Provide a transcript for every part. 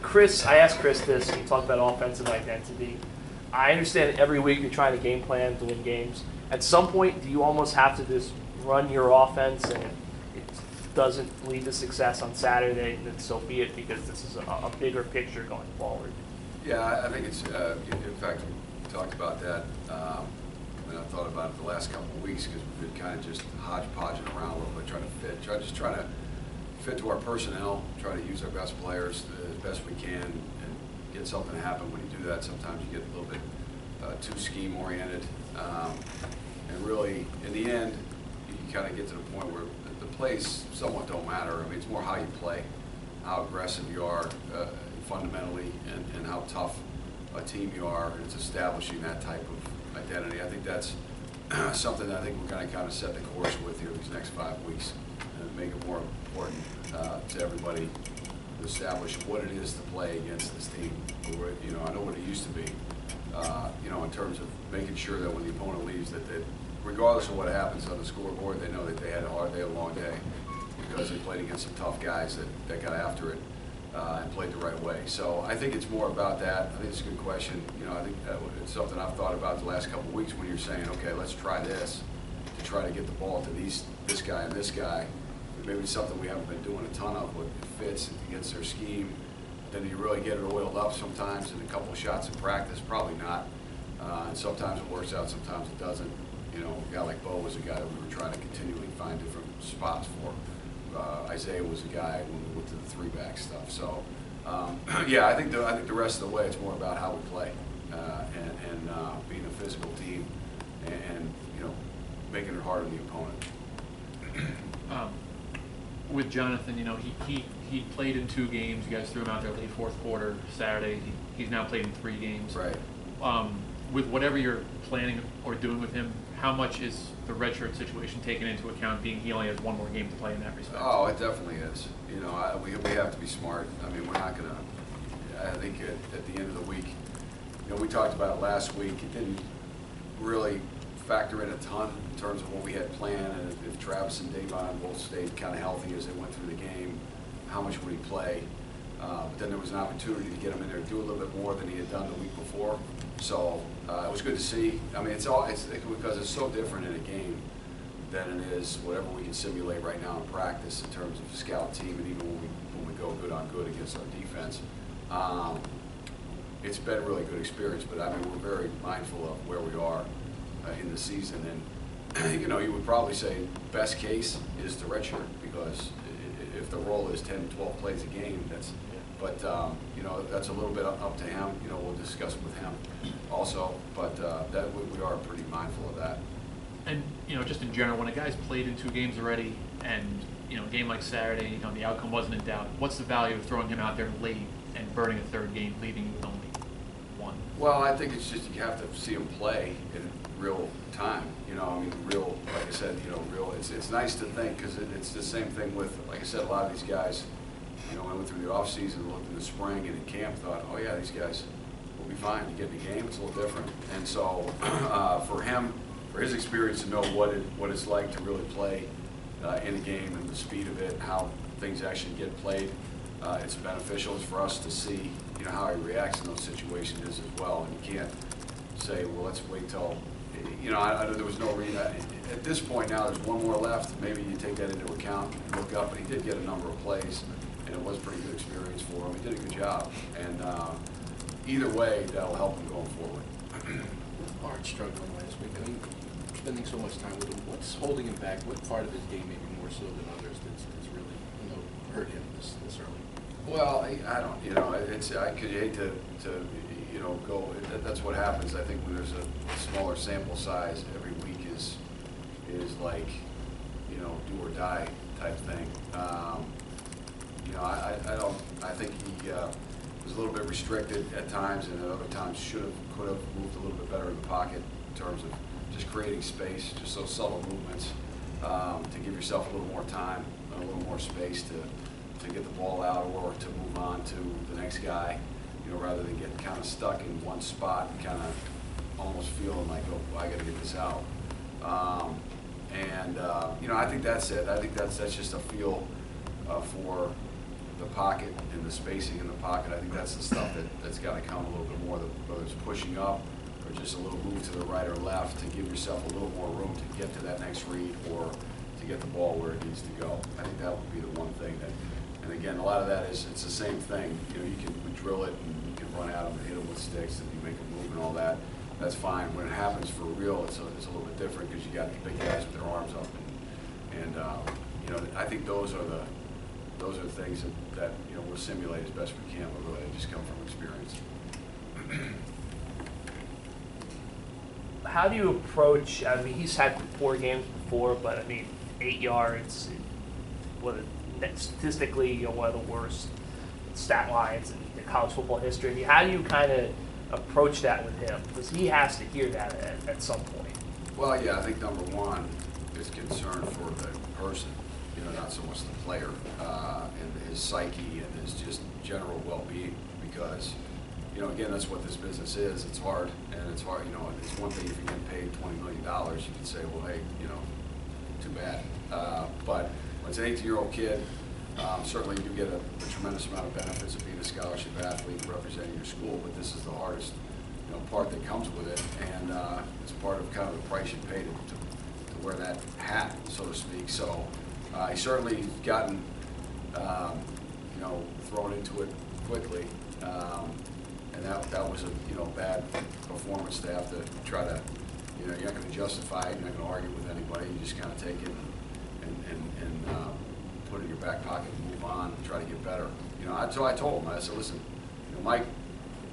Chris, I asked Chris this. He talked about offensive identity. I understand every week you're trying to game plan to win games. At some point, do you almost have to just run your offense, and if it doesn't lead to success on Saturday, then so be it, because this is a bigger picture going forward? Yeah, I think it's, in fact, we talked about that, and I thought about it the last couple of weeks, because we've been kind of just hodgepodging around a little bit, trying to fit, trying to fit to our personnel, try to use our best players as best we can, and get something to happen. When you do that, sometimes you get a little bit too scheme-oriented, and really, in the end, you kind of get to the point where the plays somewhat don't matter. I mean, it's more how you play, how aggressive you are fundamentally, and how tough a team you are, and it's establishing that type of identity. I think that's something that I think we're going to kind of set the course with here these next 5 weeks, and make it more important to everybody to establish what it is to play against this team. You know, I know what it used to be, you know, in terms of making sure that when the opponent leaves, that regardless of what happens on the scoreboard, they know that they had a long day, because they played against some tough guys that got after it and played the right way. So I think it's more about that. I think it's a good question. You know, I think it's something I've thought about the last couple of weeks, when you're saying, okay, let's try this, to try to get the ball to this guy and this guy. Maybe it's something we haven't been doing a ton of, but it fits against their scheme. Then you really get it oiled up sometimes in a couple of shots in practice, probably not. And sometimes it works out, sometimes it doesn't. You know, a guy like Bo was a guy that we were trying to continually find different spots for. Isaiah was a guy when we went to the three-back stuff. So, yeah, I think the rest of the way it's more about how we play, and being a physical team, and you know, making it hard on the opponent. With Jonathan, you know, he played in 2 games. You guys threw him out there late fourth quarter Saturday. He's now played in 3 games. Right. With whatever you're planning or doing with him, how much is the redshirt situation taken into account, being he only has 1 more game to play in that respect? Oh, it definitely is. You know, we have to be smart. I mean, we're not going to, I think at the end of the week, you know, we talked about it last week. It didn't really factor in a ton in terms of what we had planned, and if Travis and Davon both stayed kind of healthy as they went through the game, how much would he play? But then there was an opportunity to get him in there to do a little bit more than he had done the week before. So it was good to see. I mean, it's because it's so different in a game than it is whatever we can simulate right now in practice in terms of scout team, and even when we go good on good against our defense. It's been a really good experience, but I mean, we're very mindful of where we are in the season, and you know, you would probably say best case is the redshirt, because if the role is 10, 12 plays a game, that's. But you know, that's a little bit up to him. You know, we'll discuss it with him also. But that we are pretty mindful of that. And you know, just in general, when a guy's played in 2 games already, and you know, a game like Saturday, you know, the outcome wasn't in doubt. What's the value of throwing him out there late and burning a 3rd game, leaving you with only 1? Well, I think it's just you have to see him play in real time. You know, I mean, real. Like I said, you know, real. It's nice to think, because it's the same thing with, like I said, a lot of these guys. You know, I went through the off season, looked in the spring, and in camp, thought, oh yeah, these guys will be fine. You get in the game, it's a little different. And so, for him, for his experience to know what it's like to really play in a game, and the speed of it, how things actually get played, it's beneficial. It's for us to see, you know, how he reacts in those situations as well. And you can't say, well, let's wait till, you know, I know there was no reason. At this point now, there's 1 more left. Maybe you take that into account and look up. But he did get a number of plays, and it was a pretty good experience for him. He did a good job, and either way, that'll help him going forward. Art struggling last week. I mean, spending so much time with him, what's holding him back? What part of his game, maybe more so than others, that's really, you know, hurt him this early? Well, I don't, you know, I could hate to you know, go. That's what happens. I think when there's a smaller sample size, every week is like, you know, do or die type thing. You know, I think he was a little bit restricted at times, and at other times could have moved a little bit better in the pocket in terms of just creating space, just those subtle movements, to give yourself a little more time and a little more space to get the ball out, or to move on to the next guy, you know, rather than get kind of stuck in one spot and kind of almost feeling like, oh, I got to get this out. You know, I think that's it. I think that's just a feel for the pocket and the spacing in the pocket. I think that's the stuff that's got to come a little bit more, whether it's pushing up or just a little move to the right or left to give yourself a little more room to get to that next read or to get the ball where it needs to go. I think that would be the one thing that, and again, a lot of that is, it's the same thing. You know, you can drill it and you can run at them and hit them with sticks and you make them move and all that. That's fine. When it happens for real, it's a little bit different because you got the big guys with their arms up, and you know, I think those are the things that you know, we'll simulate as best we can, but really they just come from experience. How do you approach? I mean, he's had poor games before, but I mean, 8 yards, statistically, you know, one of the worst stat lines in college football history. I mean, how do you kind of approach that with him? Because he has to hear that at some point. Well, yeah, I think number one is concern for the person, you know, not so much the player, and his psyche and his just general well-being, because, you know, again, that's what this business is. It's hard, and it's hard, you know, it's one thing if you're getting paid $20 million, you can say, well, hey, you know, too bad. But when it's an 18-year-old kid, certainly you get a tremendous amount of benefits of being a scholarship athlete representing your school, but this is the hardest, you know, part that comes with it, and it's part of kind of the price you pay to wear that hat, so to speak. So he's certainly gotten, you know, thrown into it quickly, and that was a, you know, bad performance to have to try to, you know, you're not going to justify it, you're not going to argue with anybody, you just kind of take it and put it in your back pocket and move on and try to get better. You know, so I told him, I said, listen, you know, Mike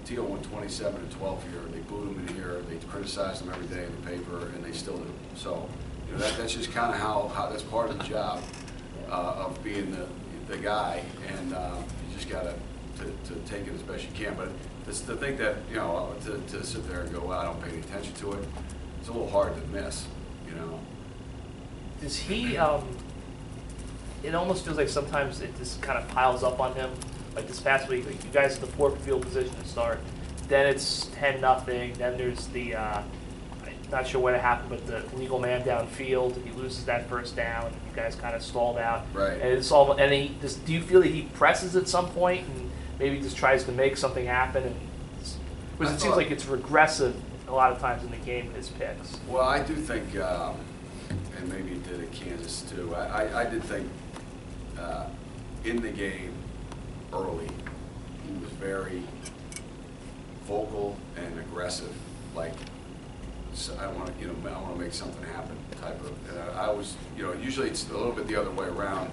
Teal went 27-12 here. They booed him in here. They criticized him every day in the paper, and they still do. So, you know, that's just kind of how that's part of the job of being the guy, and you just got to take it as best you can. But to think that, you know, to sit there and go, well, I don't pay any attention to it, it's a little hard to miss, you know. Does he? It almost feels like sometimes it just kind of piles up on him. Like this past week, like you guys at the fourth field position to start, then it's 10-0. Then there's the I'm not sure what happened, but the legal man downfield. He loses that first down. You guys kind of stalled out. Right. And it's all. And he just, do you feel that he presses at some point and maybe just tries to make something happen? And because it seems like it's regressive a lot of times in the game with his picks. Well, I do think, and maybe he did at Kansas too. I did think in the game early, he was very vocal and aggressive. Like, so I want to, you know, I want to make something happen type of. I was, you know, usually it's a little bit the other way around.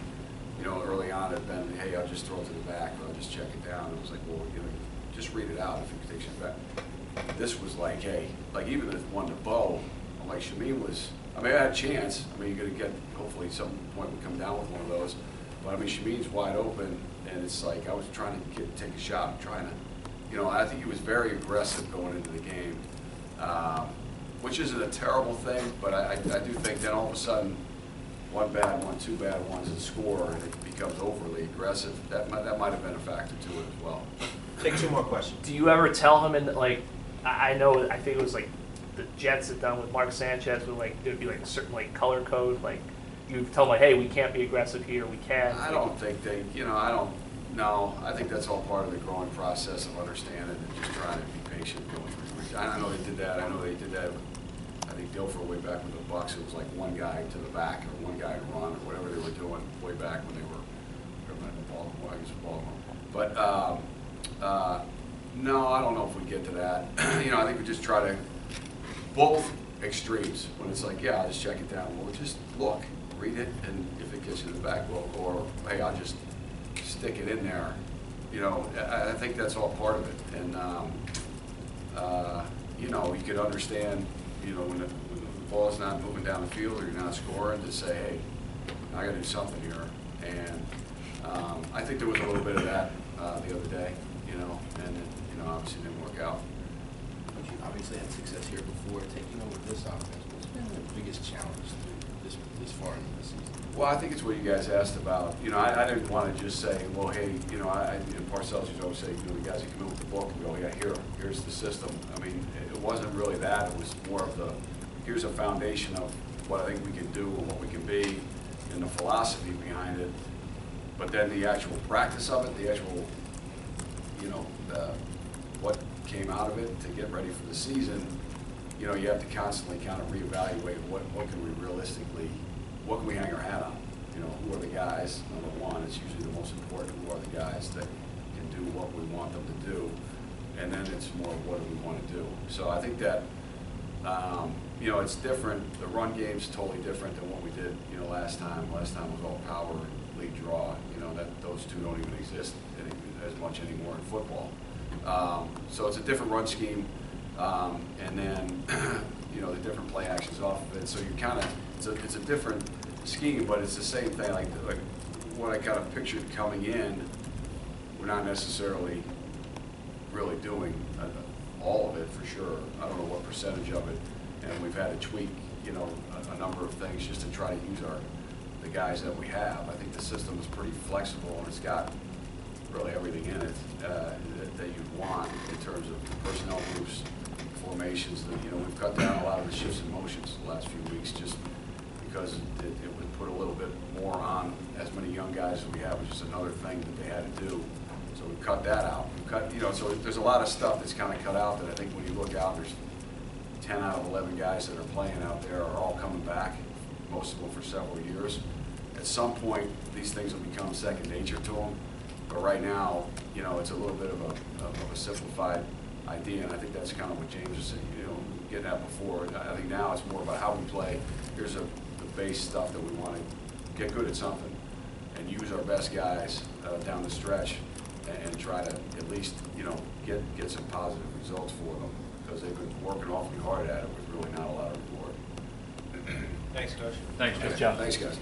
You know, early on it'd been, hey, I'll just throw it to the back, or I'll just check it down. It was like, well, you know, just read it out if it takes you back. This was like, hey, like even if one to Bo, I'm like, Shameen was. I mean, I had a chance. I mean, you're going to get, hopefully, some point we come down with one of those. But I mean, Shameen's wide open, and it's like I was trying to take a shot. I'm trying to, you know, I think he was very aggressive going into the game, which isn't a terrible thing. But I do think then all of a sudden, one bad one, two bad ones, and score, and it becomes overly aggressive. That might have been a factor to it as well. Take two more questions. Do you ever tell him, and like, I know, I think it was like the Jets had done with Mark Sanchez, with like there'd be like a certain like color code, like you tell them like, hey, we can't be aggressive here, we can. I don't think they, you know, I don't. No, I think that's all part of the growing process of understanding and just trying to be patient going through. I know they did that. I know they did that. I think Dilfer way back with the Bucks, it was like one guy to the back or one guy to run or whatever they were doing way back when they were in Baltimore. I guess Baltimore. But no, I don't know if we get to that. You know, I think we just try to both extremes. When it's like, yeah, I'll just check it down. Well, just look, read it, and if it gets you to the back, well, or hey, I'll just stick it in there. You know, I think that's all part of it. And you know, you could understand, you know, when the ball's not moving down the field or you're not scoring, to say, hey, I got to do something here. And I think there was a little bit of that the other day, you know, and it, you know, obviously didn't work out. But you obviously had success here before. Taking over this offense, what's been the biggest challenge this far into the season? Well, I think it's what you guys asked about. You know, I didn't want to just say, well, hey, you know, Parcells used to always say, you know, the guys that come in with the book and go, yeah, here's the system. I mean, it wasn't really that. It was more of the, here's a foundation of what I think we can do and what we can be and the philosophy behind it. But then the actual practice of it, the actual, what came out of it to get ready for the season, you have to constantly kind of reevaluate what can we realistically, what can we hang our hat on? Who are the guys? Number one, it's usually the most important. Who are the guys that can do what we want them to do? And then it's more what do we want to do? So I think that, it's different. The run game's totally different than what we did, last time. Last time was all power and lead draw. Those two don't even exist as much anymore in football. So it's a different run scheme, and then the different play actions off of it. So you kind of it's a different scheme, but it's the same thing. Like what I kind of pictured coming in, we're not necessarily really doing all of it for sure. I don't know what percentage of it, and we've had to tweak a number of things just to try to use the guys that we have. I think the system is pretty flexible, and it's got really everything in it that you'd want in terms of personnel groups, formations. We've cut down a lot of the shifts and motions the last few weeks just because it would put a little bit more on as many young guys as we have, which is another thing that they had to do. So we cut that out. So there's a lot of stuff that's kind of cut out that I think when you look out, there's 10 out of 11 guys that are playing out there are all coming back, most of them for several years. At some point, these things will become second nature to them. But right now, it's a little bit of a simplified idea, and I think that's kind of what James was getting at before. I think now it's more about how we play. Here's the base stuff that we want to get good at something and use our best guys down the stretch and try to at least get some positive results for them because they've been working awfully hard at it with really not a lot of reward. Thanks, Coach. Thanks, Joe. Good job. Thanks, guys.